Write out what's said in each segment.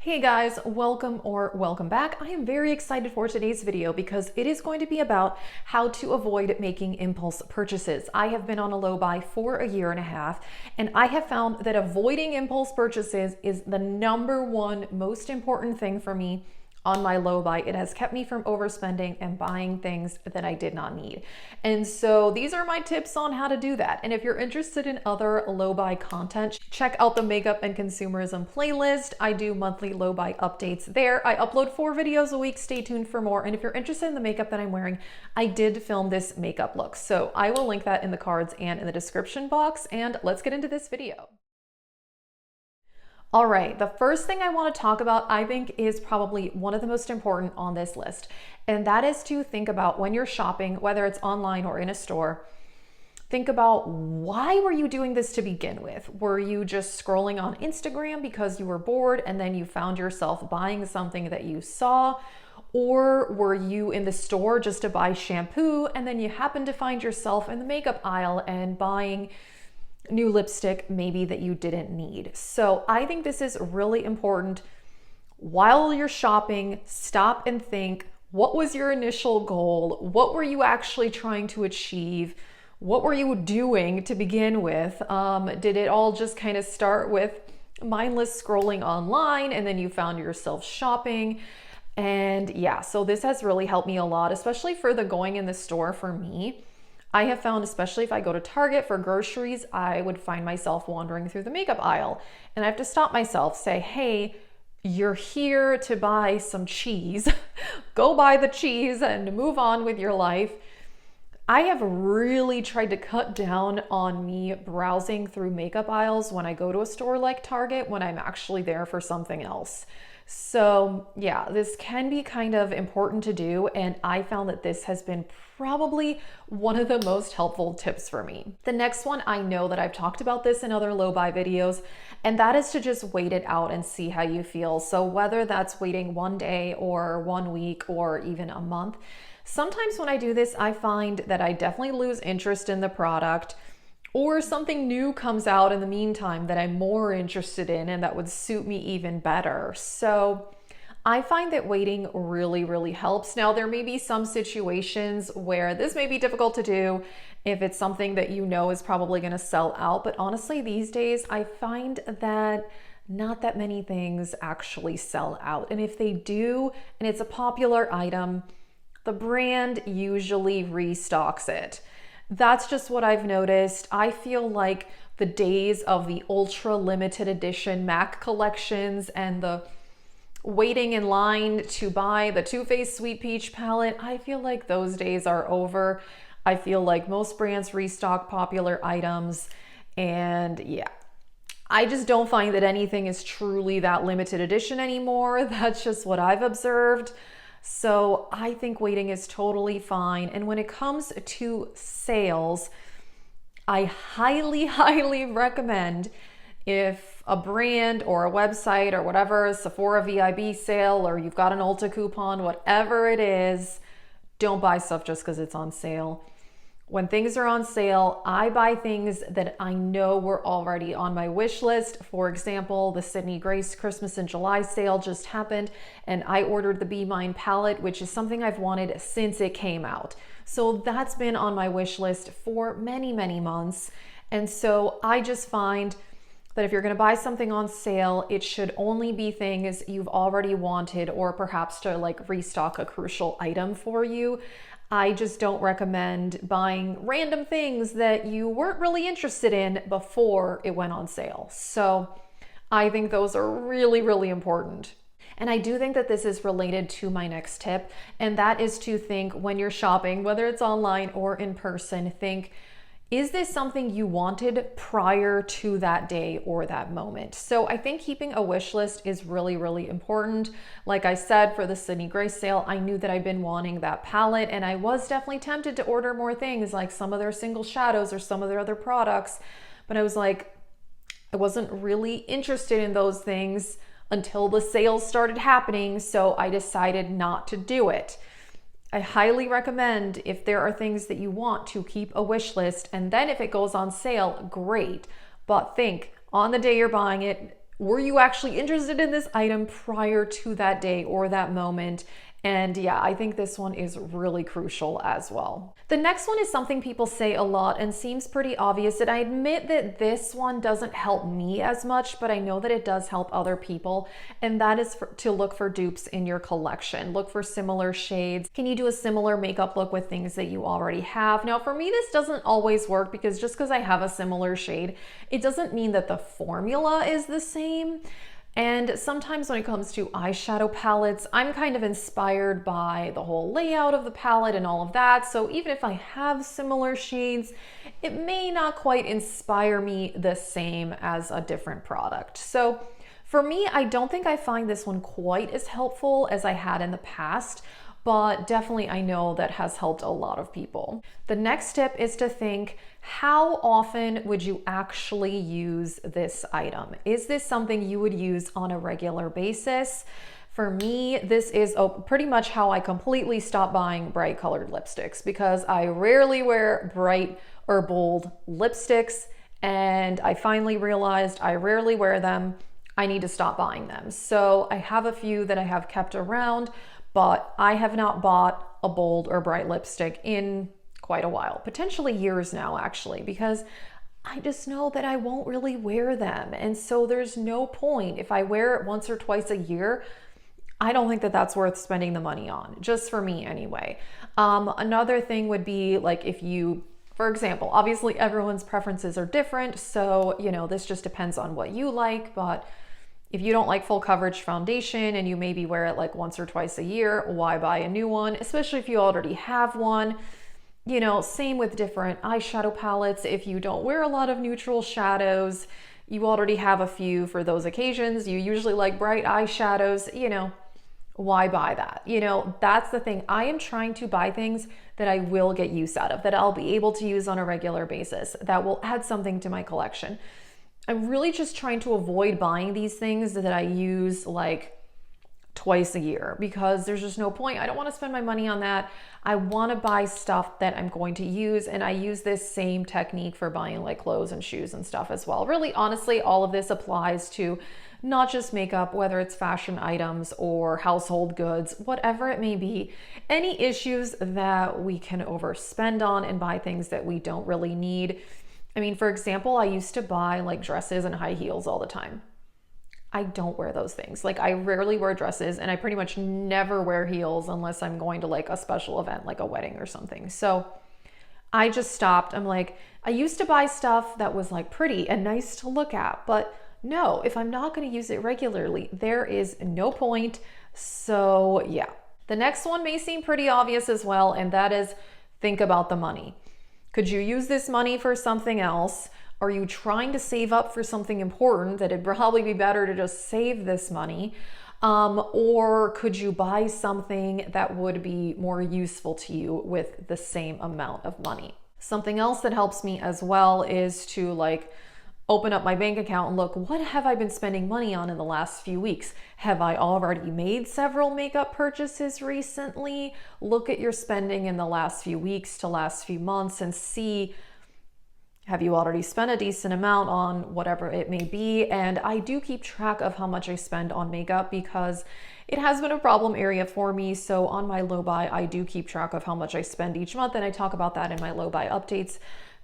Hey guys, welcome back. I am very excited for today's video because it is going to be about how to avoid making impulse purchases. I have been on a low buy for a year and a half, and I have found that avoiding impulse purchases is the number one most important thing for me on my low buy. It has kept me from overspending and buying things that I did not need. And so these are my tips on how to do that. And if you're interested in other low buy content, check out the makeup and consumerism playlist. I do monthly low buy updates there. I upload 4 videos a week. Stay tuned for more. And if you're interested in the makeup that I'm wearing, I did film this makeup look. So I will link that in the cards and in the description box. And let's get into this video. All right, the first thing I want to talk about, I think, is probably one of the most important on this list. And that is to think about when you're shopping, whether it's online or in a store, think about why were you doing this to begin with? Were you just scrolling on Instagram because you were bored and then you found yourself buying something that you saw? Or were you in the store just to buy shampoo and then you happened to find yourself in the makeup aisle and buying new lipstick maybe that you didn't need? So I think this is really important. While you're shopping, stop and think, what was your initial goal? What were you actually trying to achieve? What were you doing to begin with? Did it all just kind of start with mindless scrolling online and then you found yourself shopping? And yeah, so this has really helped me a lot, especially for the going in the store for me. I have found, especially if I go to Target for groceries, I would find myself wandering through the makeup aisle and I have to stop myself, say, hey, you're here to buy some cheese. Go buy the cheese and move on with your life. I have really tried to cut down on me browsing through makeup aisles when I go to a store like Target when I'm actually there for something else. So yeah, this can be kind of important to do, and I found that this has been probably one of the most helpful tips for me. The next one, I know that I've talked about this in other low buy videos, and that is to just wait it out and see how you feel. So whether that's waiting one day or 1 week or even a month, sometimes when I do this, I find that I definitely lose interest in the product, or something new comes out in the meantime that I'm more interested in and that would suit me even better. So I find that waiting really helps. Now, there may be some situations where this may be difficult to do if it's something that you know is probably going to sell out. But honestly, these days, I find that not that many things actually sell out. And if they do, and it's a popular item, the brand usually restocks it. That's just what I've noticed. I feel like the days of the ultra limited edition MAC collections and the waiting in line to buy the Too Faced Sweet Peach palette, I feel like those days are over. I feel like most brands restock popular items, and yeah, I just don't find that anything is truly that limited edition anymore. That's just what I've observed. So I think waiting is totally fine. And when it comes to sales, I highly recommend, if a brand or a website or whatever, a Sephora VIB sale, or you've got an Ulta coupon, whatever it is, don't buy stuff just because it's on sale. When things are on sale, I buy things that I know were already on my wish list. For example, the Sydney Grace Christmas in July sale just happened, and I ordered the Be Mine palette, which is something I've wanted since it came out. So that's been on my wish list for many months. And so I just find that if you're going to buy something on sale, it should only be things you've already wanted, or perhaps to like restock a crucial item for you. I just don't recommend buying random things that you weren't really interested in before it went on sale. So I think those are really important. And I do think that this is related to my next tip, and that is to think when you're shopping, whether it's online or in person, think, is this something you wanted prior to that day or that moment? So I think keeping a wish list is really important. Like I said, for the Sydney Grace sale, I knew that I'd been wanting that palette, and I was definitely tempted to order more things like some of their single shadows or some of their other products. But I was like, I wasn't really interested in those things until the sales started happening. So I decided not to do it. I highly recommend, if there are things that you want, to keep a wish list, and then if it goes on sale, great. But think, on the day you're buying it, were you actually interested in this item prior to that day or that moment? And yeah, I think this one is really crucial as well. The next one is something people say a lot and seems pretty obvious, and I admit that this one doesn't help me as much, but I know that it does help other people, and that is to look for dupes in your collection. Look for similar shades. Can you do a similar makeup look with things that you already have? Now, for me, this doesn't always work, because just because I have a similar shade, it doesn't mean that the formula is the same. And sometimes when it comes to eyeshadow palettes, I'm kind of inspired by the whole layout of the palette and all of that. So even if I have similar shades, it may not quite inspire me the same as a different product. So for me, I don't think I find this one quite as helpful as I had in the past, but definitely I know that has helped a lot of people. The next tip is to think, how often would you actually use this item? Is this something you would use on a regular basis? For me, this is pretty much how I completely stopped buying bright colored lipsticks, because I rarely wear bright or bold lipsticks, and I finally realized I rarely wear them. I need to stop buying them. So I have a few that I have kept around, but I have not bought a bold or bright lipstick in quite a while, potentially years now actually, because I just know that I won't really wear them. And so there's no point. If I wear it once or twice a year, I don't think that that's worth spending the money on, just for me anyway. Another thing would be like if you, for example, obviously everyone's preferences are different. So, you know, this just depends on what you like, but if you don't like full coverage foundation and you maybe wear it like once or twice a year, why buy a new one? Especially if you already have one. You know, same with different eyeshadow palettes. If you don't wear a lot of neutral shadows, you already have a few for those occasions. You usually like bright eyeshadows, you know, why buy that? You know, that's the thing. I am trying to buy things that I will get use out of, that I'll be able to use on a regular basis, that will add something to my collection. I'm really just trying to avoid buying these things that I use like twice a year, because there's just no point. I don't want to spend my money on that. I want to buy stuff that I'm going to use, and I use this same technique for buying like clothes and shoes and stuff as well. Really, honestly, all of this applies to not just makeup, whether it's fashion items or household goods, whatever it may be. Any issues that we can overspend on and buy things that we don't really need. I mean, for example, I used to buy like dresses and high heels all the time. I don't wear those things. Like I rarely wear dresses, and I pretty much never wear heels unless I'm going to like a special event, like a wedding or something. So I just stopped. I'm like, I used to buy stuff that was like pretty and nice to look at, but no, if I'm not going to use it regularly, there is no point. So yeah, the next one may seem pretty obvious as well, and that is think about the money. Could you use this money for something else? Are you trying to save up for something important that it'd probably be better to just save this money? Or could you buy something that would be more useful to you with the same amount of money? Something else that helps me as well is to like open up my bank account and look, what have I been spending money on in the last few weeks? Have I already made several makeup purchases recently? Look at your spending in the last few weeks to last few months and see, have you already spent a decent amount on whatever it may be? And I do keep track of how much I spend on makeup, because it has been a problem area for me. So on my low buy, I do keep track of how much I spend each month, and I talk about that in my low buy updates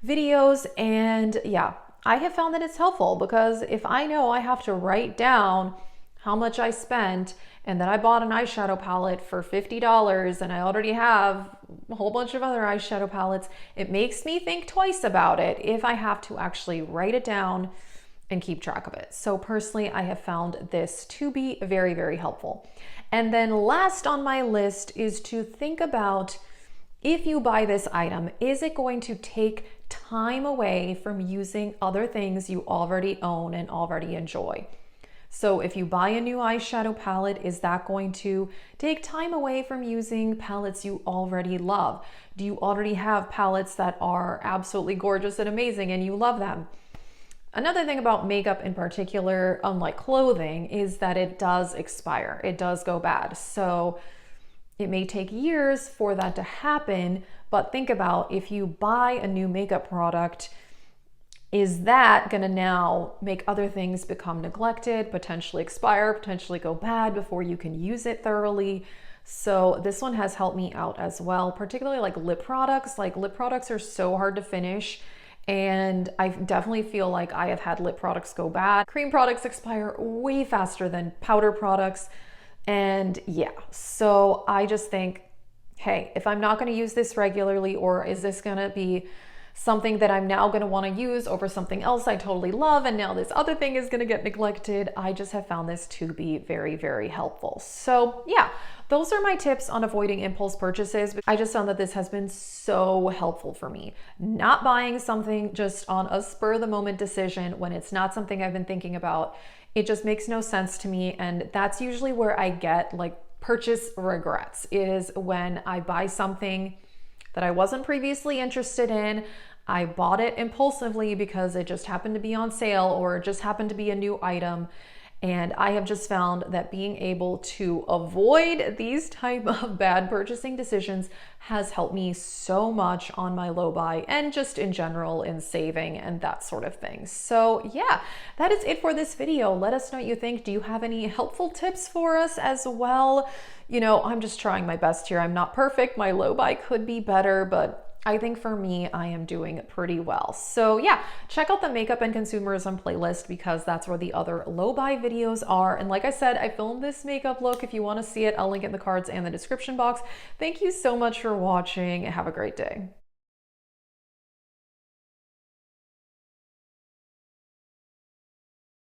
videos. And yeah, I have found that it's helpful, because if I know I have to write down how much I spent and that I bought an eyeshadow palette for $50 and I already have a whole bunch of other eyeshadow palettes, it makes me think twice about it if I have to actually write it down and keep track of it. So personally, I have found this to be very, very helpful. And then last on my list is to think about, if you buy this item, is it going to take time away from using other things you already own and already enjoy? So if you buy a new eyeshadow palette, is that going to take time away from using palettes you already love? Do you already have palettes that are absolutely gorgeous and amazing and you love them? Another thing about makeup in particular, unlike clothing, is that it does expire. It does go bad. So it may take years for that to happen, but think about, if you buy a new makeup product, is that going to now make other things become neglected, potentially expire, potentially go bad before you can use it thoroughly? So this one has helped me out as well, particularly like lip products. Like lip products are so hard to finish, and I definitely feel like I have had lip products go bad. Cream products expire way faster than powder products. And yeah, so I just think, hey, if I'm not going to use this regularly, or is this going to be something that I'm now going to want to use over something else I totally love, and now this other thing is going to get neglected, I just have found this to be very, very helpful. So yeah, those are my tips on avoiding impulse purchases. I just found that this has been so helpful for me. Not buying something just on a spur of the moment decision when it's not something I've been thinking about. It just makes no sense to me. And that's usually where I get like purchase regrets, is when I buy something that I wasn't previously interested in. I bought it impulsively because it just happened to be on sale, or it just happened to be a new item. And I have just found that being able to avoid these type of bad purchasing decisions has helped me so much on my low buy, and just in general in saving and that sort of thing. So yeah, that is it for this video. Let us know what you think. Do you have any helpful tips for us as well? You know, I'm just trying my best here. I'm not perfect. My low buy could be better, but I think for me, I am doing pretty well. So yeah, check out the makeup and consumerism playlist, because that's where the other low buy videos are. And like I said, I filmed this makeup look. If you want to see it, I'll link it in the cards and the description box. Thank you so much for watching. Have a great day.